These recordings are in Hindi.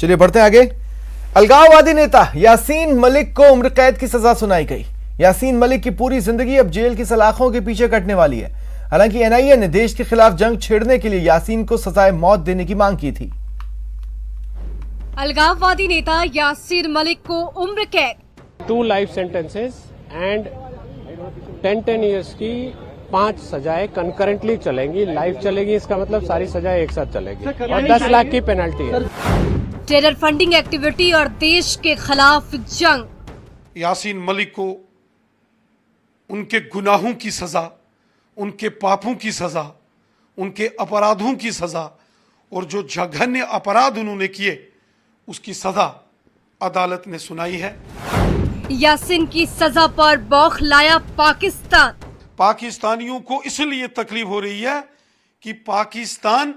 चलिए बढ़ते हैं आगे। अलगाववादी नेता यासीन मलिक को उम्र कैद की सजा सुनाई गई। यासीन मलिक की पूरी जिंदगी अब जेल की सलाखों के पीछे कटने वाली है। हालांकि एनआईए ने देश के खिलाफ जंग छेड़ने के लिए यासीन को सजाए मौत देने की मांग की थी। अलगाववादी नेता यासीन मलिक को उम्र कैद, 2 लाइफ सेंटेंसेस एंड 10 इयर्स की 5 सजाएं कंकरेंटली चलेंगी। लाइफ चलेगी, इसका मतलब सारी सजाएं एक साथ चलेगी और 10 लाख की पेनल्टी है। टेरर फंडिंग एक्टिविटी और देश के खिलाफ जंग। यासीन मलिक को उनके गुनाहों की सजा, उनके पापों की सजा, उनके अपराधों की सजा और जो जघन्य अपराध उन्होंने किए उसकी सजा अदालत ने सुनाई है। यासीन की सजा पर बौखलाया पाकिस्तान। पाकिस्तानियों को इसलिए तकलीफ हो रही है कि पाकिस्तान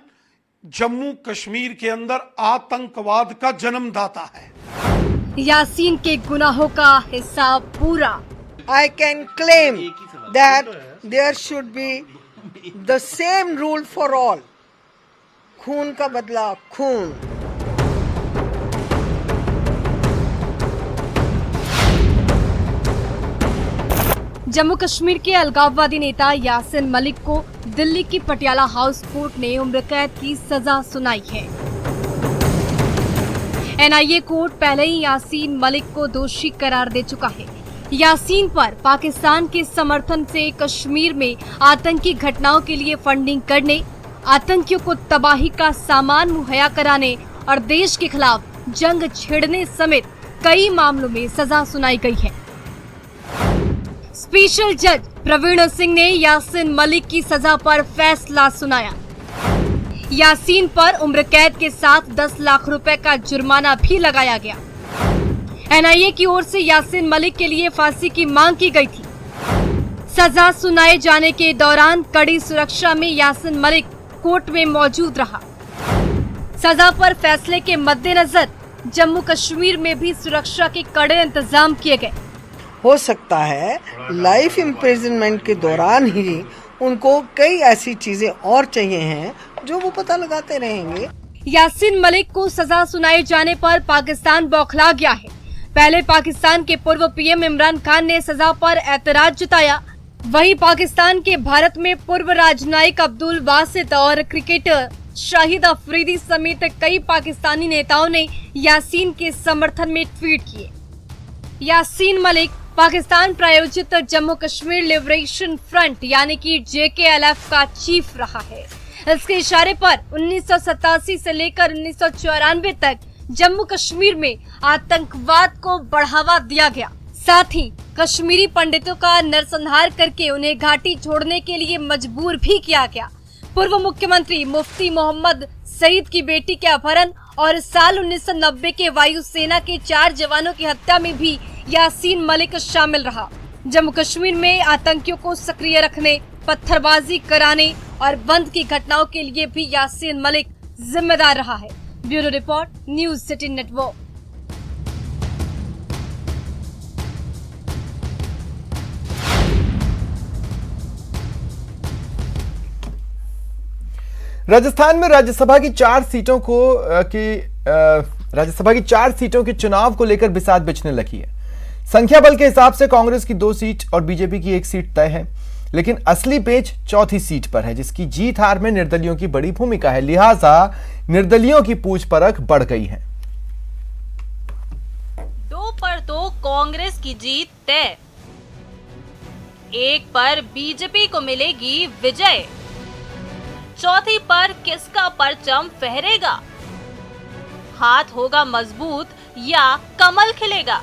जम्मू कश्मीर के अंदर आतंकवाद का जन्मदाता है। यासीन के गुनाहों का हिसाब पूरा। I can claim that there should be the same rule for all. खून का बदला खून। जम्मू कश्मीर के अलगाववादी नेता यासीन मलिक को दिल्ली की पटियाला हाउस कोर्ट ने उम्र कैद की सजा सुनाई है। एनआईए कोर्ट पहले ही यासीन मलिक को दोषी करार दे चुका है। यासीन पर पाकिस्तान के समर्थन से कश्मीर में आतंकी घटनाओं के लिए फंडिंग करने, आतंकियों को तबाही का सामान मुहैया कराने और देश के खिलाफ जंग छेड़ने समेत कई मामलों में सजा सुनाई गई है। स्पेशल जज प्रवीण सिंह ने यासीन मलिक की सजा पर फैसला सुनाया। यासीन पर उम्र कैद के साथ 10 लाख रुपए का जुर्माना भी लगाया गया। एनआईए की ओर से यासीन मलिक के लिए फांसी की मांग की गई थी। सजा सुनाए जाने के दौरान कड़ी सुरक्षा में यासीन मलिक कोर्ट में मौजूद रहा। सजा पर फैसले के मद्देनजर जम्मू कश्मीर में भी सुरक्षा के कड़े इंतजाम किए गए। हो सकता है लाइफ इम्प्रिजनमेंट के दौरान ही उनको कई ऐसी चीजें और चाहिए हैं जो वो पता लगाते रहेंगे। यासीन मलिक को सजा सुनाए जाने पर पाकिस्तान बौखला गया है। पहले पाकिस्तान के पूर्व पीएम इमरान खान ने सजा पर ऐतराज जताया। वहीं पाकिस्तान के भारत में पूर्व राजनयिक अब्दुल बासित और क्रिकेटर शाहिद अफरीदी समेत कई पाकिस्तानी नेताओं ने यासीन के समर्थन में ट्वीट किए। यासीन मलिक पाकिस्तान प्रायोजित जम्मू कश्मीर लिबरेशन फ्रंट यानी कि JKLF का चीफ रहा है। इसके इशारे पर 1987 से लेकर 1994 तक जम्मू कश्मीर में आतंकवाद को बढ़ावा दिया गया। साथ ही कश्मीरी पंडितों का नरसंहार करके उन्हें घाटी छोड़ने के लिए मजबूर भी किया गया। पूर्व मुख्यमंत्री मुफ्ती मोहम्मद सईद की बेटी के अपहरण और साल 1990 के वायुसेना के 4 जवानों की हत्या में भी यासीन मलिक शामिल रहा। जम्मू कश्मीर में आतंकियों को सक्रिय रखने, पत्थरबाजी कराने और बंद की घटनाओं के लिए भी यासीन मलिक जिम्मेदार रहा है। Bureau report, news city network. Rajasthan में राज्यसभा की 4 सीटों के चुनाव को लेकर बिसात बिछने लगी है। संख्या बल के हिसाब से कांग्रेस की 2 सीट और बीजेपी की 1 सीट तय है, लेकिन असली पेच चौथी सीट पर है, जिसकी जीत हार में निर्दलियों की बड़ी भूमिका है। लिहाजा निर्दलियों की पूछ परख बढ़ गई है। 2 पर तो कांग्रेस की जीत तय, 1 पर बीजेपी को मिलेगी विजय, चौथी पर किसका परचम फहरेगा? हाथ होगा मजबूत या कमल खिलेगा?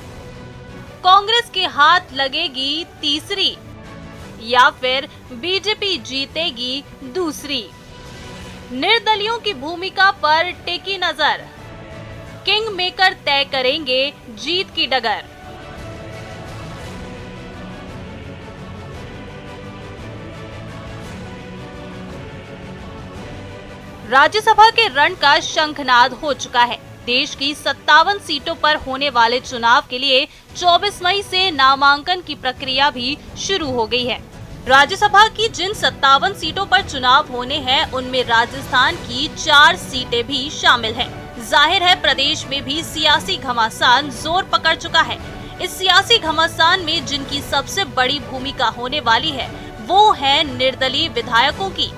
कांग्रेस के हाथ लगेगी तीसरी या फिर बीजेपी जीतेगी दूसरी? निर्दलियों की भूमिका पर टिकी नजर, किंग मेकर तय करेंगे जीत की डगर। राज्यसभा के रण का शंखनाद हो चुका है। देश की 57 सीटों पर होने वाले चुनाव के लिए 24 मई से नामांकन की प्रक्रिया भी शुरू हो गई है। राज्यसभा की जिन 57 सीटों पर चुनाव होने हैं, उनमें राजस्थान की 4 सीटें भी शामिल हैं। जाहिर है प्रदेश में भी सियासी घमासान जोर पकड़ चुका है। इस सियासी घमासान में जिनकी सबसे बड़ी भूमिका होने वाली है वो है निर्दलीय विधायकों की।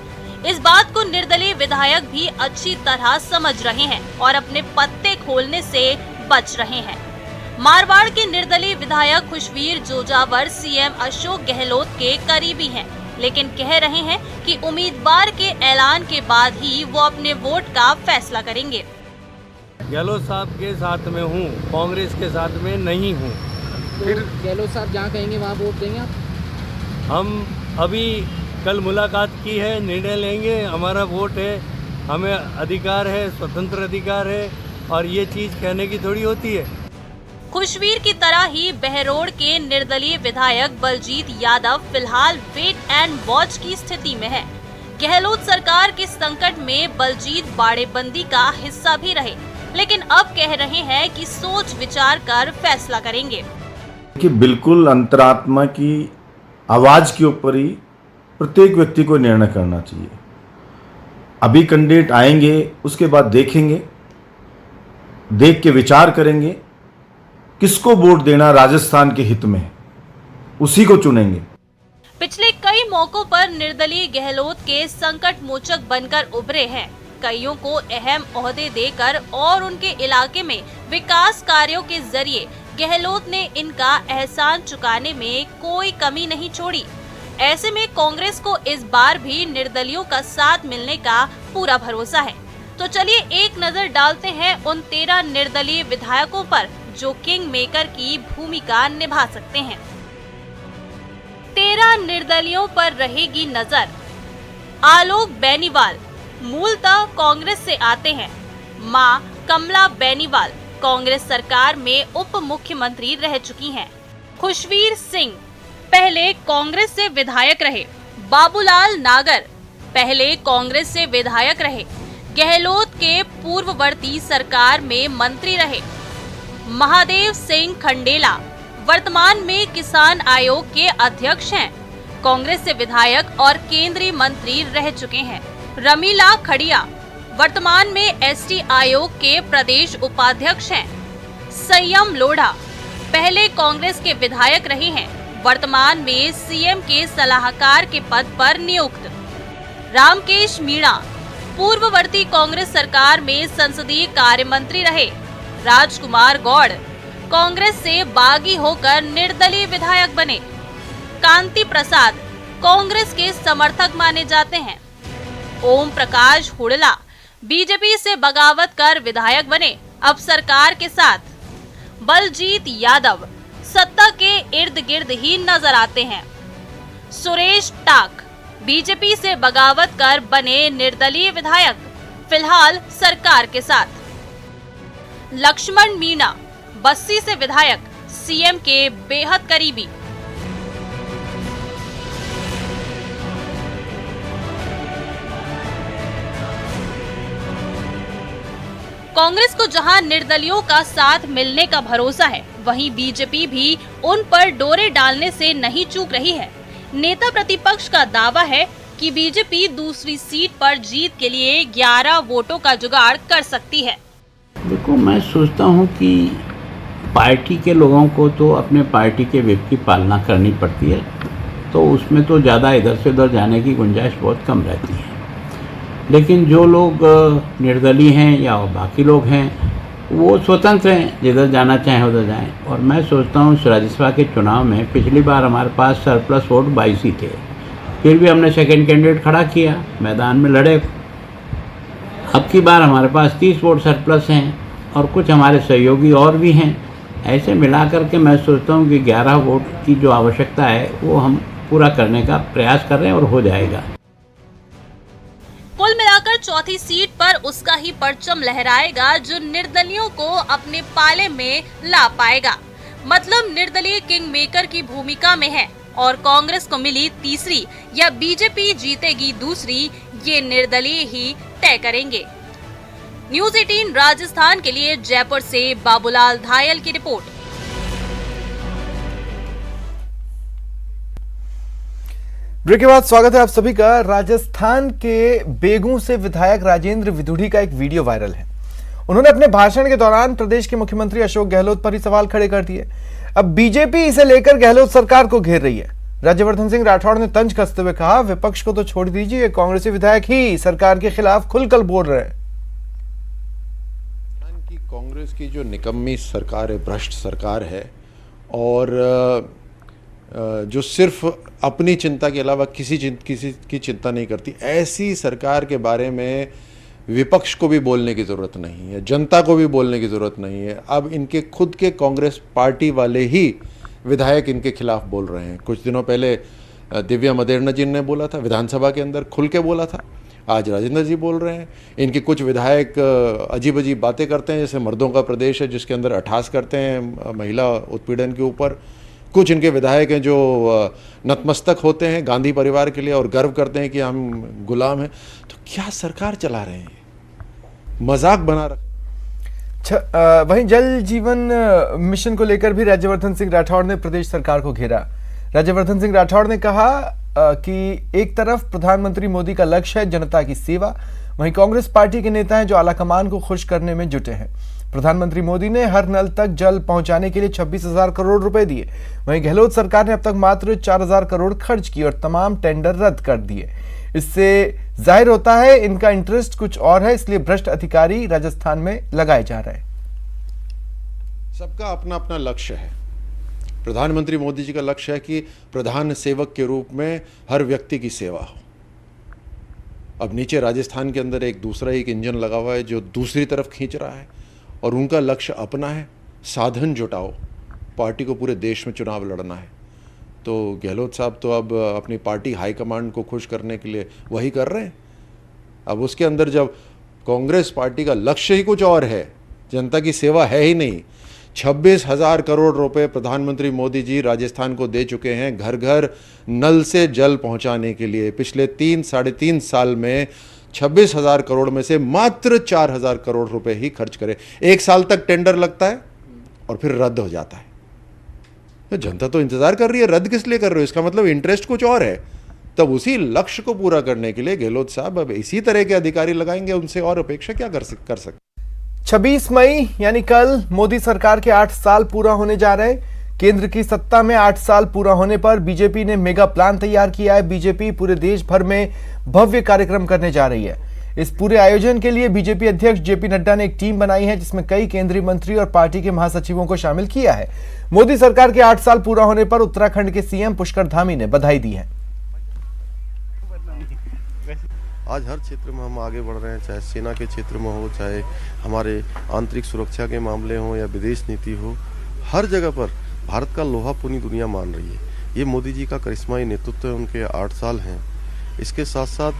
इस बात को निर्दलीय विधायक भी अच्छी तरह समझ रहे हैं और अपने पत्ते खोलने से बच रहे हैं। मारवाड़ के निर्दलीय विधायक खुशवीर जोजावर सीएम अशोक गहलोत के करीबी हैं, लेकिन कह रहे हैं कि उम्मीदवार के ऐलान के बाद ही वो अपने वोट का फैसला करेंगे। गहलोत साहब के साथ में हूँ, कांग्रेस के साथ में नहीं हूँ। फिर गहलोत साहब जहाँ कहेंगे वहाँ वोट देंगे आप? हम अभी कल मुलाकात की है, निर्णय लेंगे। हमारा वोट है, हमें अधिकार है, स्वतंत्र अधिकार है, और ये चीज़ कहने की थोड़ी होती है। खुशवीर की तरह ही बहरोड के निर्दलीय विधायक बलजीत यादव फिलहाल वेट एंड वॉच की स्थिति में है। गहलोत सरकार के संकट में बलजीत बाड़ेबंदी का हिस्सा भी रहे, लेकिन अब कह रहे हैं कि सोच विचार कर फैसला करेंगे। कि बिल्कुल अंतरात्मा की आवाज के ऊपर ही प्रत्येक व्यक्ति को निर्णय करना चाहिए। अभी कैंडिडेट आएंगे, उसके बाद देखेंगे, देख के विचार करेंगे किसको वोट देना राजस्थान के हित में, उसी को चुनेंगे। पिछले कई मौकों पर निर्दलीय गहलोत के संकट मोचक बनकर उभरे हैं। कईयों को अहम ओहदे देकर और उनके इलाके में विकास कार्यों के जरिए गहलोत ने इनका एहसान चुकाने में कोई कमी नहीं छोड़ी। ऐसे में कांग्रेस को इस बार भी निर्दलियों का साथ मिलने का पूरा भरोसा है। तो चलिए एक नजर डालते हैं उन 13 निर्दलीय विधायकों पर जो किंग मेकर की भूमिका निभा सकते हैं। 13 निर्दलियों पर रहेगी नजर। आलोक बेनीवाल मूलतः कांग्रेस से आते हैं। मां कमला बेनीवाल कांग्रेस सरकार में उप मुख्यमंत्री रह चुकी हैं। खुशवीर सिंह पहले कांग्रेस से विधायक रहे। बाबूलाल नागर पहले कांग्रेस से विधायक रहे। गहलोत के पूर्ववर्ती सरकार में मंत्री रहे। महादेव सिंह खंडेला वर्तमान में किसान आयोग के अध्यक्ष हैं। कांग्रेस से विधायक और केंद्रीय मंत्री रह चुके हैं। रमीला खड़िया वर्तमान में एसटी आयोग के प्रदेश उपाध्यक्ष हैं। संयम लोढ़ा पहले कांग्रेस के विधायक रहे हैं, वर्तमान में सीएम के सलाहकार के पद पर नियुक्त। रामकेश मीणा पूर्ववर्ती कांग्रेस सरकार में संसदीय कार्य मंत्री रहे। राजकुमार गौड़ कांग्रेस से बागी होकर निर्दलीय विधायक बने। कांति प्रसाद कांग्रेस के समर्थक माने जाते हैं। ओम प्रकाश हुड़ला बीजेपी से बगावत कर विधायक बने, अब सरकार के साथ। बलजीत यादव सत्ता के इर्द गिर्द ही नजर आते हैं। सुरेश टाक बीजेपी से बगावत कर बने निर्दलीय विधायक, फिलहाल सरकार के साथ। लक्ष्मण मीणा बस्सी से विधायक, सीएम के बेहद करीबी। कांग्रेस को जहां निर्दलियों का साथ मिलने का भरोसा है, वहीं बीजेपी भी उन पर डोरे डालने से नहीं चूक रही है। नेता प्रतिपक्ष का दावा है कि बीजेपी दूसरी सीट पर जीत के लिए 11 वोटों का जुगाड़ कर सकती है। देखो, मैं सोचता हूँ कि पार्टी के लोगों को तो अपने पार्टी के व्यक्ति की पालना करनी पड़ती है, तो उसमें तो ज़्यादा इधर से उधर जाने की गुंजाइश बहुत कम रहती है। लेकिन जो लोग निर्दलीय हैं या बाकी लोग हैं, वो स्वतंत्र हैं, जिधर जाना चाहें उधर जाएं। और मैं सोचता हूँ राज्यसभा के चुनाव में पिछली बार हमारे पास सरप्लस वोट 22 ही थे, फिर भी हमने सेकंड कैंडिडेट खड़ा किया, मैदान में लड़े। अब की बार हमारे पास 30 वोट सरप्लस हैं और कुछ हमारे सहयोगी और भी हैं। ऐसे मिलाकर के मैं सोचता हूँ कि 11 वोट की जो आवश्यकता है वो हम पूरा करने का प्रयास कर रहे हैं और हो जाएगा। कुल मिलाकर चौथी सीट पर उसका ही परचम लहराएगा जो निर्दलियों को अपने पाले में ला पाएगा। मतलब निर्दलीय किंग मेकर की भूमिका में है और कांग्रेस को मिली तीसरी या बीजेपी जीतेगी दूसरी, ये निर्दलीय ही तय करेंगे। न्यूज़ 18 राजस्थान के लिए जयपुर से बाबूलाल धायल की रिपोर्ट। ब्रेक के बाद स्वागत है आप सभी का। राजस्थान के बेगू से विधायक राजेंद्र विधुड़ी का एक वीडियो वायरल है उन्होंने अपने भाषण के दौरान प्रदेश के मुख्यमंत्री अशोक गहलोत पर ही सवाल खड़े कर दिए। अब बीजेपी इसे लेकर गहलोत सरकार को घेर रही है। राज्यवर्धन सिंह राठौड़ ने तंज कसते हुए कहा, विपक्ष को तो छोड़ दीजिए, कांग्रेसी विधायक ही सरकार के खिलाफ खुलकर बोल रहे हैं। कांग्रेस की जो निकम्मी सरकार है, भ्रष्ट सरकार है, और जो सिर्फ अपनी चिंता के अलावा किसी की चिंता नहीं करती, ऐसी सरकार के बारे में विपक्ष को भी बोलने की ज़रूरत नहीं है, जनता को भी बोलने की ज़रूरत नहीं है। अब इनके खुद के कांग्रेस पार्टी वाले ही विधायक इनके खिलाफ बोल रहे हैं। कुछ दिनों पहले दिव्या मदेरणा जी ने बोला था, विधानसभा के अंदर खुल के बोला था। आज राजेंद्र जी बोल रहे हैं। इनके कुछ विधायक अजीब अजीब बातें करते हैं, जैसे मर्दों का प्रदेश है जिसके अंदर अट्ठास करते हैं महिला उत्पीड़न के ऊपर। कुछ इनके विधायक हैं जो नतमस्तक होते हैं गांधी परिवार के लिए और गर्व करते हैं कि हम गुलाम हैं। तो क्या सरकार चला रहे हैं, मजाक बना रखा। वहीं जल जीवन मिशन को लेकर भी राज्यवर्धन सिंह राठौड़ ने प्रदेश सरकार को घेरा। राज्यवर्धन सिंह राठौड़ ने कहा कि एक तरफ प्रधानमंत्री मोदी का लक्ष्य है जनता की सेवा, वहीं कांग्रेस पार्टी के नेता हैं जो आलाकमान को खुश करने में जुटे हैं। प्रधानमंत्री मोदी ने हर नल तक जल पहुंचाने के लिए 26,000 करोड़ रुपए दिए, वहीं गहलोत सरकार ने अब तक मात्र 4,000 करोड़ खर्च किए और तमाम टेंडर रद्द कर दिए। इससे जाहिर होता है इनका इंटरेस्ट कुछ और है, इसलिए भ्रष्ट अधिकारी राजस्थान में लगाए जा रहे हैं। सबका अपना अपना लक्ष्य है। प्रधानमंत्री मोदी जी का लक्ष्य है कि प्रधान सेवक के रूप में हर व्यक्ति की सेवा हो। अब नीचे राजस्थान के अंदर एक दूसरा एक इंजन लगा हुआ है जो दूसरी तरफ खींच रहा है, और उनका लक्ष्य अपना है, साधन जुटाओ, पार्टी को पूरे देश में चुनाव लड़ना है। तो गहलोत साहब तो अब अपनी पार्टी हाईकमांड को खुश करने के लिए वही कर रहे हैं। अब उसके अंदर जब कांग्रेस पार्टी का लक्ष्य ही कुछ और है, जनता की सेवा है ही नहीं। 26,000 करोड़ रुपए प्रधानमंत्री मोदी जी राजस्थान को दे चुके हैं घर घर नल से जल पहुंचाने के लिए। पिछले 3-3.5 साल में 26,000 करोड़ में से मात्र 4,000 करोड़ रुपए ही खर्च करे। एक साल तक टेंडर लगता है और फिर रद्द हो जाता है। तो जनता तो इंतजार कर रही है, रद्द किस लिए कर रहे हो? इसका मतलब इंटरेस्ट कुछ और है। तब उसी लक्ष्य को पूरा करने के लिए गहलोत साहब अब इसी तरह के अधिकारी लगाएंगे, उनसे और अपेक्षा क्या कर सकते। 26 मई यानी कल मोदी सरकार के 8 साल पूरा होने जा रहे हैं। केंद्र की सत्ता में 8 साल पूरा होने पर बीजेपी ने मेगा प्लान तैयार किया है। बीजेपी पूरे देश भर में भव्य कार्यक्रम करने जा रही है। इस पूरे आयोजन के लिए बीजेपी अध्यक्ष जेपी नड्डा ने एक टीम बनाई है जिसमें कई केंद्रीय मंत्री और पार्टी के महासचिवों को शामिल किया है। मोदी सरकार के 8 साल पूरा होने पर उत्तराखंड के सीएम पुष्कर धामी ने बधाई दी है। आज हर क्षेत्र में हम आगे बढ़ रहे हैं, चाहे सेना के क्षेत्र में हो, चाहे हमारे आंतरिक सुरक्षा के मामले हो या विदेश नीति हो, हर जगह पर भारत का लोहा पूरी दुनिया मान रही है। ये मोदी जी का करिश्माई नेतृत्व है, उनके 8 साल हैं। इसके साथ साथ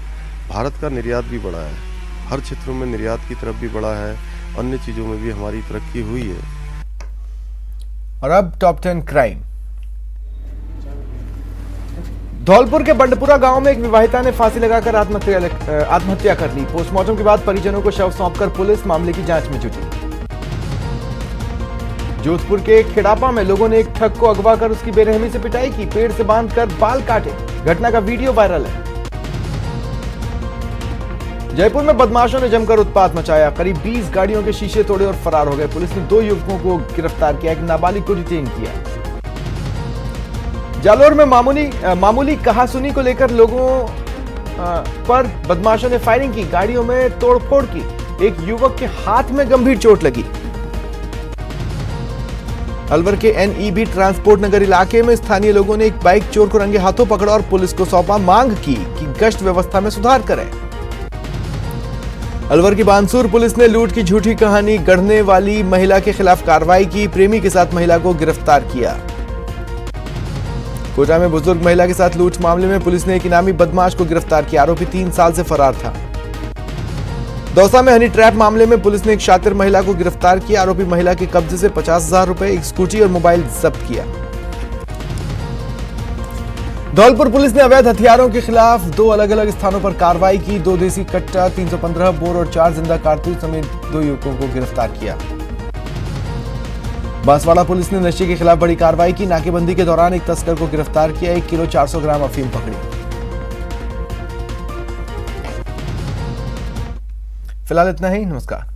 भारत का निर्यात भी बढ़ा है, हर क्षेत्रों में निर्यात की तरफ भी बढ़ा है, अन्य चीज़ों में भी हमारी तरक्की हुई है। और अब टॉप 10 क्राइम। धौलपुर के बंडपुरा गांव में एक विवाहिता ने फांसी लगाकर आत्महत्या कर ली। पोस्टमार्टम के बाद परिजनों को शव सौंपकर पुलिस मामले की जांच में जुटी। जोधपुर के खेड़ापा में लोगों ने एक ठग को अगवा कर उसकी बेरहमी से पिटाई की, पेड़ से बांधकर बाल काटे। घटना का वीडियो वायरल है। जयपुर में बदमाशों ने जमकर उत्पात मचाया, करीब 20 गाड़ियों के शीशे तोड़े और फरार हो गए। पुलिस ने 2 युवकों को गिरफ्तार किया, एक नाबालिग को डिटेन किया। जालोर में मामूली कहासुनी को लेकर लोगों पर बदमाशों ने फायरिंग की, गाड़ियों में तोड़फोड़ की। एक युवक के हाथ में गंभीर चोट लगी। अलवर के NEB ट्रांसपोर्ट नगर इलाके में स्थानीय लोगों ने एक बाइक चोर को रंगे हाथों पकड़ा और पुलिस को सौंपा, मांग की कि गश्त व्यवस्था में सुधार करें। अलवर की बानसूर पुलिस ने लूट की झूठी कहानी गढ़ने वाली महिला के खिलाफ कार्रवाई की, प्रेमी के साथ महिला को गिरफ्तार किया। कोटा में बुजुर्ग महिला के साथ लूट मामले में पुलिस ने एक इनामी बदमाश को गिरफ्तार किया, आरोपी 3 साल से फरार था। दौसा में हनी ट्रैप मामले में पुलिस ने एक शातिर महिला को गिरफ्तार किया, आरोपी महिला के कब्जे से 50,000 रुपए, एक स्कूटी और मोबाइल जब्त किया। धौलपुर पुलिस ने अवैध हथियारों के खिलाफ 2 अलग अलग स्थानों पर कार्रवाई की, 2 देसी कट्टा, 315 बोर और 4 जिंदा कारतूस समेत 2 युवकों को गिरफ्तार किया। बांसवाड़ा पुलिस ने नशे के खिलाफ बड़ी कार्रवाई की, नाकेबंदी के दौरान एक तस्कर को गिरफ्तार किया, 1 किलो 400 ग्राम अफीम पकड़ी। फिलहाल इतना ही, नमस्कार।